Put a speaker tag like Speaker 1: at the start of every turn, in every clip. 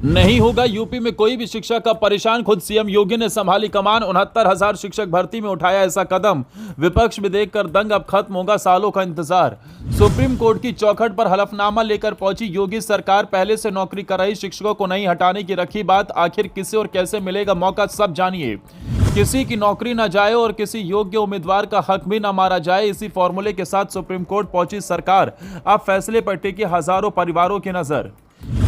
Speaker 1: नहीं होगा यूपी में कोई भी शिक्षक का परेशान, खुद सीएम योगी ने संभाली कमान। 69,000 शिक्षक भर्ती में उठाया ऐसा कदम, विपक्ष भी देखकर दंग, अब खत्म होगा सालों का इंतजार। सुप्रीम कोर्ट की चौखट पर हलफनामा लेकर पहुंची योगी सरकार, पहले से नौकरी कर रही शिक्षकों को नहीं हटाने की रखी बात। आखिर किसे और कैसे मिलेगा मौका, सब जानिए। किसी की नौकरी न जाए और किसी योग्य उम्मीदवार का हक भी न मारा जाए, इसी फॉर्मूले के साथ सुप्रीम कोर्ट पहुंची सरकार। अब फैसले पर टिकी हजारों परिवारों की नजर।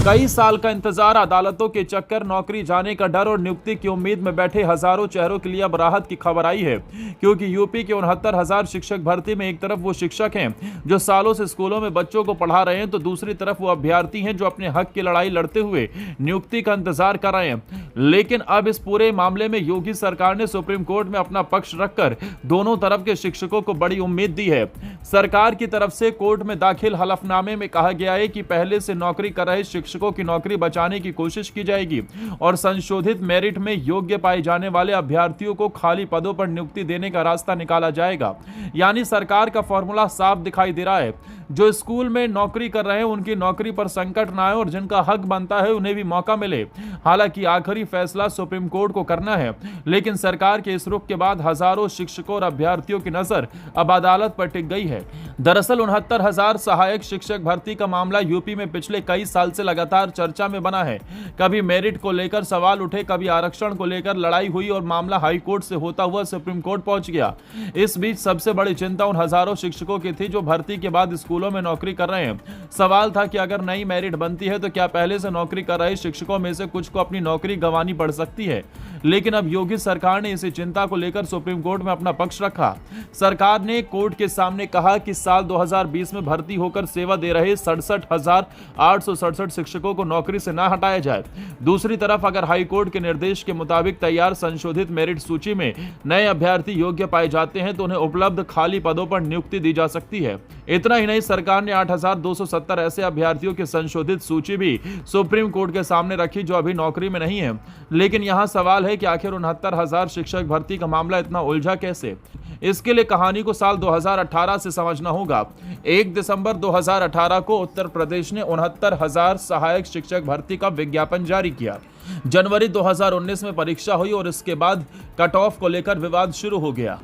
Speaker 1: कई साल का इंतजार, अदालतों के चक्कर, नौकरी जाने का डर और नियुक्ति की उम्मीद में बैठे हजारों चेहरों के लिए अब राहत की खबर आई है, क्योंकि यूपी के 69,000 शिक्षक भर्ती में एक तरफ वो शिक्षक हैं जो सालों से स्कूलों में बच्चों को पढ़ा रहे हैं, तो दूसरी तरफ वो अभ्यर्थी हैं जो अपने हक की लड़ाई लड़ते हुए नियुक्ति का इंतजार कर रहे हैं। लेकिन अब इस पूरे मामले में योगी सरकार ने सुप्रीम कोर्ट में अपना पक्ष रखकर दोनों तरफ के शिक्षकों को बड़ी उम्मीद दी है। सरकार की तरफ से कोर्ट में दाखिल हलफनामे में कहा गया है कि पहले से नौकरी कर रहे शिक्षकों की नौकरी बचाने की कोशिश की जाएगी और संशोधित मेरिट में योग्य पाए जाने वाले अभ्यर्थियों को खाली पदों पर नियुक्ति देने का रास्ता निकाला जाएगा। यानी सरकार का फॉर्मूला साफ दिखाई दे रहा है, जो स्कूल में नौकरी कर रहे हैं उनकी नौकरी पर संकट ना आए और जिनका हक बनता है उन्हें भी मौका मिले। हालांकि आखिरी फैसला सुप्रीम कोर्ट को करना है, लेकिन सरकार के इस रुख के बाद हजारों शिक्षकों और अभ्यर्थियों की नजर अब अदालत पर टिक गई है। दरअसल 69,000 सहायक शिक्षक भर्ती का मामला यूपी में पिछले कई साल से लगातार चर्चा में बना है। कभी मेरिट को लेकर सवाल उठे, कभी आरक्षण को लेकर लड़ाई हुई और मामला हाईकोर्ट से होता हुआ सुप्रीम कोर्ट पहुंच गया। इस बीच सबसे बड़ी चिंता उन हजारों शिक्षकों की थी जो भर्ती के बाद स्कूलों में नौकरी कर रहे हैं। सवाल था कि अगर नई मेरिट बनती है तो क्या पहले से नौकरी कर रहे शिक्षकों में से कुछ को अपनी नौकरी गंवानी पड़ सकती है। लेकिन अब योगी सरकार ने इसी चिंता को लेकर सुप्रीम कोर्ट में अपना पक्ष रखा। सरकार ने कोर्ट के सामने कहा कि साल 2020 में भर्ती होकर सेवा दे रहे 67,867 शिक्षकों को नौकरी से ना हटाया जाए। दूसरी तरफ अगर हाईकोर्ट के निर्देश के मुताबिक तैयार संशोधित मेरिट सूची में नए अभ्यर्थी योग्य पाए जाते हैं तो उन्हें उपलब्ध खाली पदों पर नियुक्ति दी जा सकती है। इतना ही नहीं, सरकार ने 8,270 ऐसे अभ्यर्थियों की संशोधित सूची भी सुप्रीम कोर्ट के सामने रखी जो अभी नौकरी में नहीं है। लेकिन यहां सवाल है कि आखिर 69,000 शिक्षक भर्ती का मामला इतना उलझा कैसे। इसके लिए कहानी को साल 2018 से समझना होगा। 1 दिसंबर 2018 को उत्तर प्रदेश ने 69,000 सहायक शिक्षक भर्ती का विज्ञापन जारी किया। जनवरी 2019 में परीक्षा हुई और इसके बाद कट ऑफ को लेकर विवाद शुरू हो गया।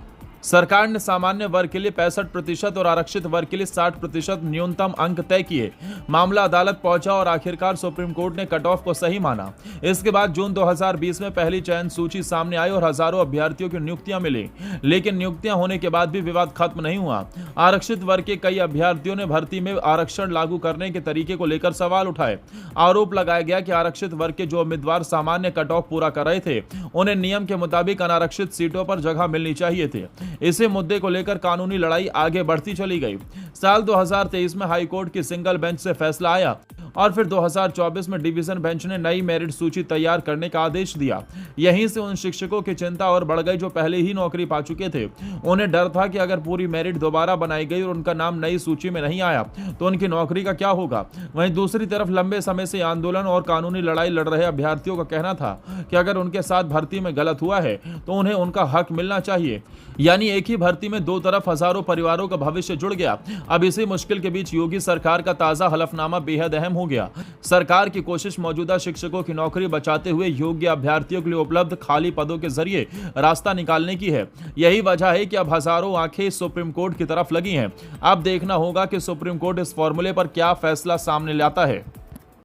Speaker 1: सरकार ने सामान्य वर्ग के लिए 65% और आरक्षित वर्ग के लिए 60% न्यूनतम अंक तय किए। मामला अदालत पहुंचा और आखिरकार सुप्रीम कोर्ट ने कट ऑफ को सही माना। इसके बाद जून 2020 में पहली चयन सूची सामने आई और हजारों अभ्यर्थियों की नियुक्तियां मिली। लेकिन नियुक्तियां होने के बाद भी विवाद खत्म नहीं हुआ। आरक्षित वर्ग के कई अभ्यर्थियों ने भर्ती में आरक्षण लागू करने के तरीके को लेकर सवाल उठाए। आरोप लगाया गया कि आरक्षित वर्ग के जो उम्मीदवार सामान्य कट ऑफ पूरा कर रहे थे उन्हें नियम के मुताबिक अनारक्षित सीटों पर जगह मिलनी चाहिए थे। इसी मुद्दे को लेकर कानूनी लड़ाई आगे बढ़ती चली गई। साल 2023 में हाईकोर्ट की सिंगल बेंच से फैसला आया और फिर 2024 में डिवीजन बेंच ने नई मेरिट सूची तैयार करने का आदेश दिया। यहीं से उन शिक्षकों की चिंता और बढ़ गई जो पहले ही नौकरी पा चुके थे। उन्हें डर था कि अगर पूरी मेरिट दोबारा बनाई गई और उनका नाम नई सूची में नहीं आया तो उनकी नौकरी का क्या होगा। वहीं दूसरी तरफ लंबे समय से आंदोलन और कानूनी लड़ाई लड़ रहे अभ्यर्थियों का कहना था कि अगर उनके साथ भर्ती में गलत हुआ है तो उन्हें उनका हक मिलना चाहिए। यानी एक ही भर्ती में दो तरफ हजारों परिवारों का भविष्य जुड़ गया। अब इसी मुश्किल के बीच योगी सरकार का ताजा हलफनामा बेहद अहम हो गया। सरकार की कोशिश मौजूदा शिक्षकों की नौकरी बचाते हुए योग्य अभ्यर्थियों के लिए उपलब्ध खाली पदों के जरिए रास्ता निकालने की है। यही वजह है कि अब हजारों आंखें सुप्रीम कोर्ट की तरफ लगी हैं। अब देखना होगा कि सुप्रीम कोर्ट इस फॉर्मूले पर क्या फैसला सामने लाता है।